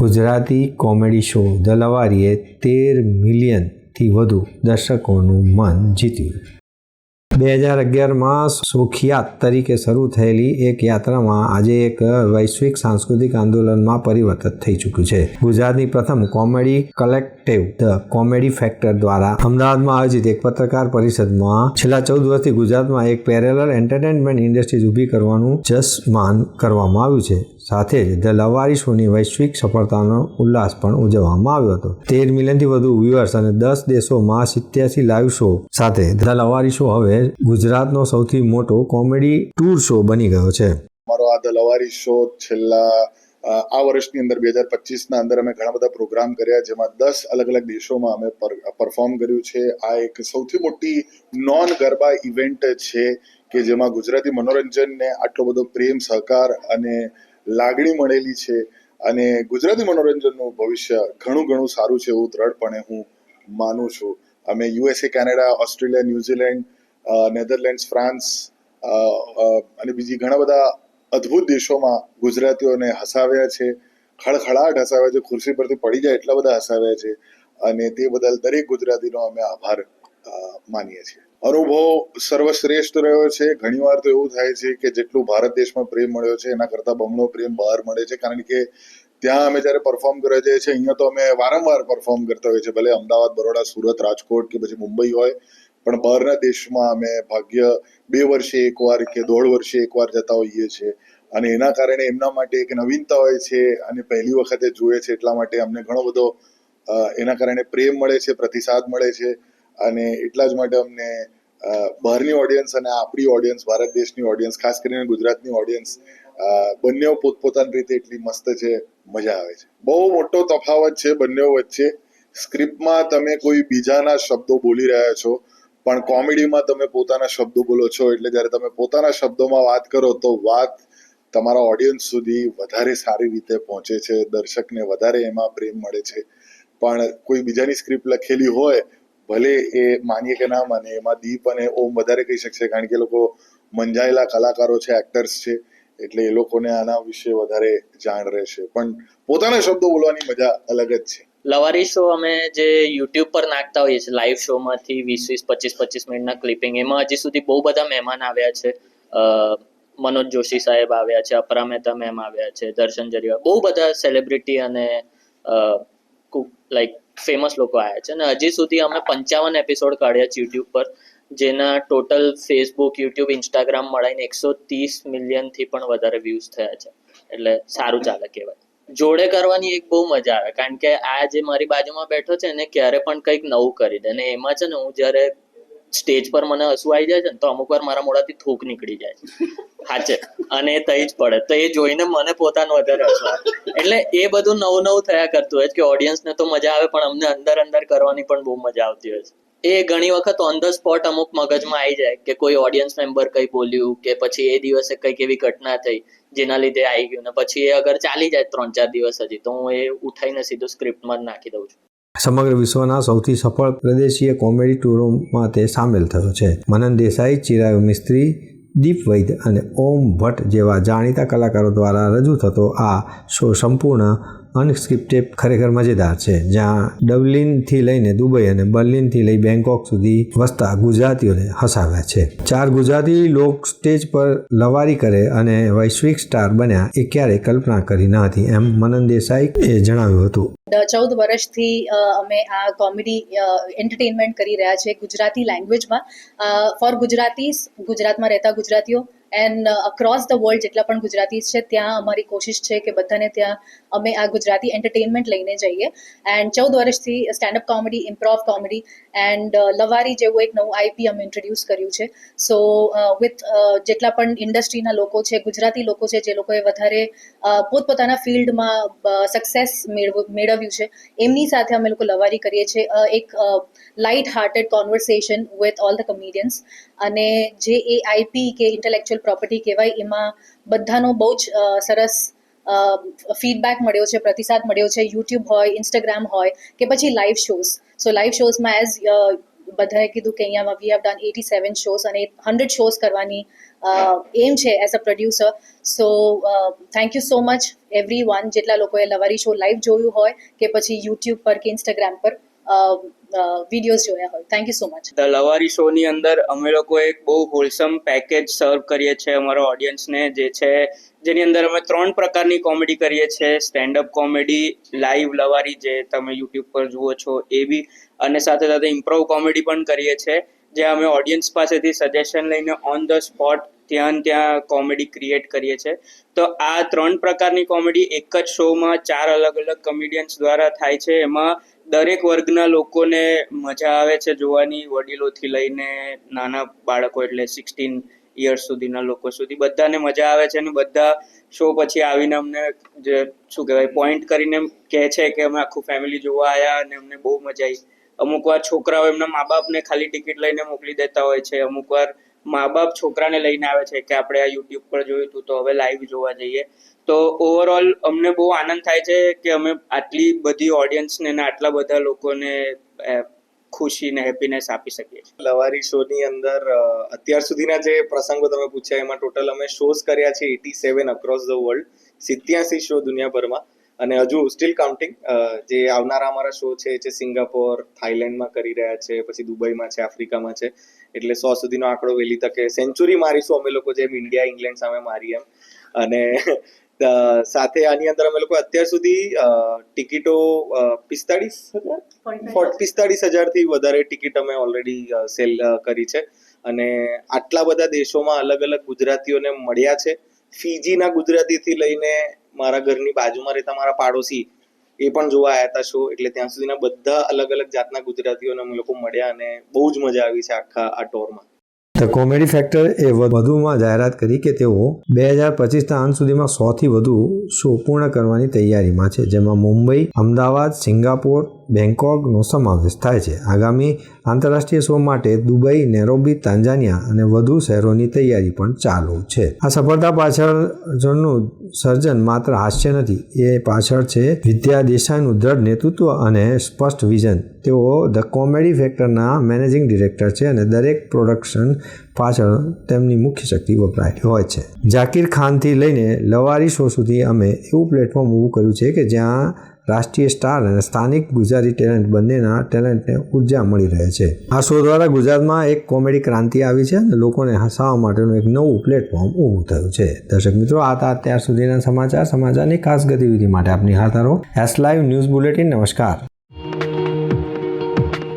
Gujarati comedy show the લવારીએ 13 મિલિયનથી વધુ દર્શકોનું મન જીત્યું. 2011માં સોખિયાત તરીકે શરૂ થયેલી એક યાત્રામાં આજે એક વૈશ્વિક સાંસ્કૃતિક આંદોલનમાં પરિવર્તિત થઈ ચૂક્યું છે. ગુજરાતની પ્રથમ comedy collective the comedy factor દ્વારા અમદાવાદમાં આયોજિત એક પત્રકાર પરિષદમાં છેલ્લા 14 વર્ષથી ગુજરાતમાં એક પેરેલલ એન્ટરટેનમેન્ટ ઇન્ડસ્ટ્રી ઊભી કરવાનું જસમાન કરવામાં આવ્યું છે. સાથે જ ધ લવારી શોની વૈશ્વિક સફળતાનો ઉલ્લાસ પણ ઉજવવામાં આવ્યો હતો. 13 મિલિયનથી વધુ વ્યુઅર્સ અને 10 દેશોમાં 87 લાઈવ શો સાથે ધ લવારી શો હવે ગુજરાતનો સૌથી મોટો કોમેડી ટૂર શો બની ગયો છે. અમારો આ ધ લવારી શો છેલ્લા આ વર્ષની અંદર 2025ના અંદર અમે ઘણા બધા પ્રોગ્રામ કર્યા, જેમાં 10 અલગ અલગ દેશોમાં અમે પરફોર્મ કર્યું છે. આ એક સૌથી મોટી નોન ગરબા ઇવેન્ટ છે કે જેમાં ગુજરાતી મનોરંજનને આટલો બધો પ્રેમ, સહકાર અને લાગણી મળેલી છે અને ગુજરાતી મનોરંજનનું ભવિષ્ય ઘણું સારું છે એવું દ્રઢપણે હું માનું છું. અમે USA, Canada, Australia, New Zealand, Netherlands, France અને બીજી ઘણા બધા અદ્ભુત દેશોમાં ગુજરાતીઓને હસાવ્યા છે, ખળખળાટ હસાવ્યા છે, ખુરશી પરથી પડી જાય એટલા બધા હસાવ્યા છે અને તે બદલ દરેક ગુજરાતીનો અમે આભાર માનીએ છીએ. અનુભવ સર્વશ્રેષ્ઠ રહ્યો છે. ઘણીવાર તો એવું થાય છે કે જેટલું ભારત દેશમાં પ્રેમ મળ્યો છે એના કરતાં બમણો પ્રેમ બહાર મળે છે, કારણ કે ત્યાં અમે જ્યારે પરફોર્મ કરવા જઈએ છીએ, અહીંયા તો અમે વારંવાર પરફોર્મ કરતા હોઈએ છીએ, ભલે અમદાવાદ, બરોડા, સુરત, રાજકોટ કે પછી મુંબઈ હોય, પણ બહારના દેશમાં અમે ભાગ્ય 2 વર્ષે એકવાર કે 1.5 વર્ષે એકવાર જતા હોઈએ છીએ અને એના કારણે એમના માટે એક નવીનતા હોય છે અને પહેલી વખતે જુએ છે, એટલા માટે અમને ઘણો બધો એના કારણે પ્રેમ મળે છે, પ્રતિસાદ મળે છે અને એટલા જ માટે અમને બહારની ઓડિયન્સ અને આપણી ઓડિયન્સ, ભારત દેશની ઓડિયન્સ, ખાસ કરીને ગુજરાતની ઓડિયન્સ, બંને પોતપોતાની રીતે એટલી મસ્ત છે, મજા આવે છે. બહુ મોટો તફાવત છે બંને વચ્ચે. સ્ક્રિપ્ટમાં તમે કોઈ બીજાના શબ્દો બોલી રહ્યા છો, પણ કોમેડીમાં તમે પોતાના શબ્દો બોલો છો, એટલે જ્યારે તમે પોતાના શબ્દોમાં વાત કરો તો વાત તમારા ઓડિયન્સ સુધી વધારે સારી રીતે પહોંચે છે, દર્શકને વધારે એમાં પ્રેમ મળે છે. પણ કોઈ બીજાની સ્ક્રિપ્ટ લખેલી હોય, ભલે એ માનીએ કે ના માનીએ, એમાં દીપ અને ઓમ વધારે કહી શકશે, કારણ કે એ લોકો મંજાયેલા કલાકારો છે, એક્ટર્સ છે, એટલે એ લોકોને આના વિશે વધારે જાણ રહેશે. પણ પોતાના શબ્દો બોલવાની મજા અલગ જ છે. લવારી શો અમે જે યુટ્યુબ પર નાખતા હોઈએ છીએ, લાઈવ શોમાંથી 20-25 મિનિટના ક્લિપિંગ, એમાં હજી સુધી બહુ બધા મહેમાન આવ્યા છે. મનોજ જોશી સાહેબ આવ્યા છે, અપરા મહેતા મેમ આવ્યા છે, દર્શન જરીવા, બહુ બધા સેલિબ્રિટી અને લાઈક ફેમસ લોકો આવ્યા છે અને હજી સુધી અમે 55 એપિસોડ કાઢ્યા છે યુટ્યુબ પર, જેના ટોટલ ફેસબુક, યુટ્યુબ, ઇન્સ્ટાગ્રામ મળીને 130 મિલિયનથી પણ વધારે વ્યૂઝ થયા છે. એટલે સારું ચાલે કહેવાય. જોડે કરવાની એક બહુ મજા આવે, કારણ કે આ જે મારી બાજુમાં બેઠો છે એને ક્યારે પણ કંઈક નવું કરી દે અને એમાં છે ને હું જ્યારે સ્ટેજ પર મને હસવું આવી જાય છે ને તો અમુક વાર મારા મોઢાથી થૂક નીકળી જાય છે, સાચે, અને એ થઈ જ પડે, તો એ જોઈને મને પોતાનું વધારે હસવું આવે. એટલે એ બધું નવું થયા કરતું હોય કે ઓડિયન્સને તો મજા આવે, પણ અમને અંદર કરવાની પણ બહુ મજા આવતી હોય છે. એ ઘણી વખત ઓન ધ સ્પોટ અમુક મગજમાં આવી જાય કે કોઈ ઓડિયન્સ મેમ્બર કંઈ બોલ્યું કે પછી એ દિવસે કંઈક એવી ઘટના થઈ જેના લીધે આવી ગયું, ને પછી એ અગર ચાલી જાય 3-4 દિવસ હજી, તો હું એ ઉઠાઈને સીધું સ્ક્રિપ્ટમાં જ નાખી દઉં છું. સમગ્ર વિશ્વના સૌથી સફળ પ્રદેશીય કોમેડી ટૂરોમાં તે સામેલ થયો છે. મનન દેસાઈ, ચિરાયુ મિસ્ત્રી, દીપ વૈદ્ય અને ઓમ ભટ્ટ જેવા જાણીતા કલાકારો દ્વારા રજૂ થતો આ શો સંપૂર્ણ અનસ્ક્રિપ્ટેડ ખરેખર મજેદાર છે, જ્યાં ડબલિનથી લઈને દુબઈ અને બર્લિનથી લઈ બેંકોક સુધી વસતા ગુજરાતીઓને હસાવ્યા છે. 4 ગુજરાતી લોક સ્ટેજ પર લવારી કરે અને વૈશ્વિક સ્ટાર બન્યા એ ક્યારેય કલ્પના કરી ન હતી, એમ મનન દેસાઈએ જણાવ્યું હતું. 14 વર્ષથી અમે આ કોમેડી એન્ટરટેનમેન્ટ કરી રહ્યા છે ગુજરાતી લેંગ્વેજમાં, ફોર ગુજરાતીઝ, ગુજરાતમાં રહેતા ગુજરાતીઓ એન્ડ અક્રોસ ધ વર્લ્ડ જેટલા પણ ગુજરાતીઝ છે ત્યાં અમારી કોશિશ છે કે બધાને ત્યાં અમે આ ગુજરાતી એન્ટરટેનમેન્ટ લઈને જઈએ. એન્ડ 14 વર્ષથી સ્ટેન્ડઅપ કોમેડી, ઇમ્પ્રોવ કોમેડી એન્ડ લવારી જેવું એક નવું IP અમે ઇન્ટ્રોડ્યુસ કર્યું છે. સો વિથ જેટલા પણ ઇન્ડસ્ટ્રીના લોકો છે, ગુજરાતી લોકો છે, જે લોકોએ વધારે પોતપોતાના ફિલ્ડમાં સક્સેસ મેળવ્યું છે, એમની સાથે અમે લોકો લવારી કરીએ છીએ. એક light hearted conversation with all the comedians, અને જે એ IP કે ઇન્ટેલેક્ચ્યુઅલ પ્રોપર્ટી કહેવાય એમાં બધાનો બહુ જ સરસ ફીડબેક મળ્યો છે, પ્રતિસાદ મળ્યો છે. યુટ્યુબ હોય, ઇન્સ્ટાગ્રામ હોય કે પછી લાઈવ શોઝ. સો લાઈવ શોઝમાં એઝ બધાએ કીધું કે અહીંયા વી હેવ ડન 87 શોઝ અને 100 શોઝ કરવાની એમ છે as a producer. So thank you so much every one, જેટલા લોકોએ લવારી શો લાઈવ જોયું હોય કે પછી યુટ્યુબ પર કે ઇન્સ્ટાગ્રામ પર વિડીયોઝ જોયા હોય. Thank you so much. The લવારી શોની અંદર અમે લોકો એક બહુ હોલસમ પેકેજ સર્વ કરીએ છીએ અમારા ઓડિયન્સને, જે છે જેની અંદર અમે 3 પ્રકારની કોમેડી કરીએ છીએ. સ્ટેન્ડઅપ કોમેડી, લાઈવ લવારી જે તમે યુટ્યુબ પર જુઓ છો એ બી, અને સાથે સાથે ઇમ્પ્રોવ કોમેડી પણ કરીએ છીએ, જે અમે ઓડિયન્સ પાસેથી સજેશન લઈને ઓન ધ સ્પોટ ત્યાં કોમેડી ક્રિએટ કરીએ છીએ. તો આ 3 પ્રકારની કોમેડી એક જ શોમાં 4 અલગ અલગ કોમેડિયન્સ દ્વારા થાય છે. એમાં દરેક વર્ગના લોકોને મજા આવે છે જોવાની, વડીલોથી લઈને નાના બાળકો એટલે 16 યર્સ સુધીના લોકો સુધી બધાને મજા આવે છે. અને બધા શો પછી આવીને અમને જે શું કહેવાય પોઈન્ટ કરીને કહે છે કે અમે આખું ફેમિલી જોવા આવ્યા અને અમને બહુ મજા આવી. અમુક વાર છોકરાઓ એમના મા બાપને ખાલી ટિકિટ લઈને મોકલી દેતા હોય છે. અમુક વાર મા બાપ છોકરાને લઈને આવે છે કે આપણે આ યુટ્યુબ પર જોયું હતું તો હવે લાઈવ જોવા જઈએ. તો ઓવરઓલ અમને બહુ આનંદ થાય છે કે અમે આટલી બધી ઓડિયન્સને અને આટલા બધા લોકોને ખુશી ને હેપીનેસ આપી શકીએ છીએ. લવારી શોની અંદર અત્યાર સુધીના જે પ્રસંગો તમે પૂછ્યા એમાં ટોટલ અમે શોઝ કર્યા છે 87 અક્રોસ ધ વર્લ્ડ, 87 શો દુનિયાભરમાં, અને હજુ સ્ટીલ કાઉન્ટિંગ. જે આવનારા અમારા શો છે સિંગાપોર, થાઈલેન્ડમાં કરી રહ્યા છે, પછી દુબઈમાં છે, આફ્રિકામાં છે. એટલે 100 સુધીનો આંકડો વહેલી તકે સેન્ચુરી મારીશું અમે લોકો, જેમ ઇન્ડિયા ઇંગ્લેન્ડ સામે મારી એમ. અને સાથે આની અંદર અમે લોકો અત્યાર સુધી ટિકિટો 45,000 થી વધારે ટિકિટ અમે ઓલરેડી સેલ કરી છે. અને આટલા બધા દેશોમાં અલગ અલગ ગુજરાતીઓને મળ્યા છે. ફીજીના ગુજરાતીથી લઈને મારા ઘરની બાજુમાં રહેતા મારા પાડોશી એ પણ જોવા આવ્યા હતા શો. એટલે ત્યાં સુધીના બધા અલગ અલગ જાતના ગુજરાતીઓને અમે લોકો મળ્યા અને બહુ જ મજા આવી છે આખા આ ટોરમાં. ધ કોમેડી ફેક્ટર એ વધુમાં જાહેરાત કરી કે તેઓ 2025ના અંત સુધીમાં 100થી વધુ શો પૂર્ણ કરવાની તૈયારીમાં છે, જેમાં મુંબઈ, અમદાવાદ, સિંગાપોર, બેંકોકનો સમાવેશ થાય છે. આગામી આંતરરાષ્ટ્રીય શો માટે દુબઈ, નેરોબી, તાંજાનિયા અને વધુ શહેરોની તૈયારી પણ ચાલુ છે. આ સફળતા પાછળનું સર્જન માત્ર હાસ્ય નથી, એ પાછળ છે વિદ્યા દેસાઈનું દ્રઢ નેતૃત્વ અને સ્પષ્ટ વિઝન. તેઓ ધ કોમેડી ફેક્ટરના મેનેજિંગ ડિરેક્ટર છે અને દરેક પ્રોડક્શન પાછળ તેમની મુખ્ય શક્તિ વપરાયેલી હોય છે. ઝાકીર ખાનથી લઈને લવારી શો સુધી અમે એવું પ્લેટફોર્મ ઊભું કર્યું છે કે જ્યાં રાષ્ટ્રીય સ્ટાર અને સ્થાનિક ગુજરાતી ટેલેન્ટ બંનેના ટેલેન્ટને ઉર્જા મળી રહે છે. આ શો દ્વારા ગુજરાતમાં એક કોમેડી ક્રાંતિ આવી છે અને લોકોને હસાવવા માટેનું એક નવું પ્લેટફોર્મ ઊભું થયું છે. દર્શક મિત્રો, આ હતા અત્યાર સુધીના સમાચારની ખાસ ગતિવિધિ માટે આપની હાથ રહો એસ લાઈવ ન્યૂઝ બુલેટિન. નમસ્કાર.